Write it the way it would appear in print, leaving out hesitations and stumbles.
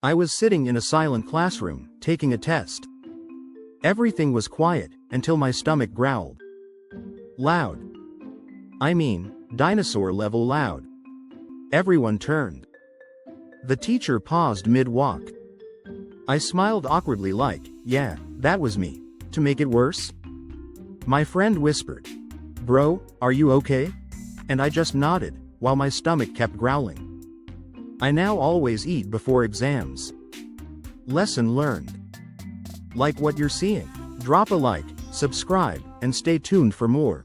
I was sitting in a silent classroom, taking a test. Everything was quiet, until my stomach growled. Loud. I mean, dinosaur-level loud. Everyone turned. The teacher paused mid-walk. I smiled awkwardly like, yeah, that was me. To make it worse? My friend whispered, "Bro, are you okay?" And I just nodded, while my stomach kept growling. I now always eat before exams. Lesson learned. Like what you're seeing? Drop a like, subscribe, and stay tuned for more.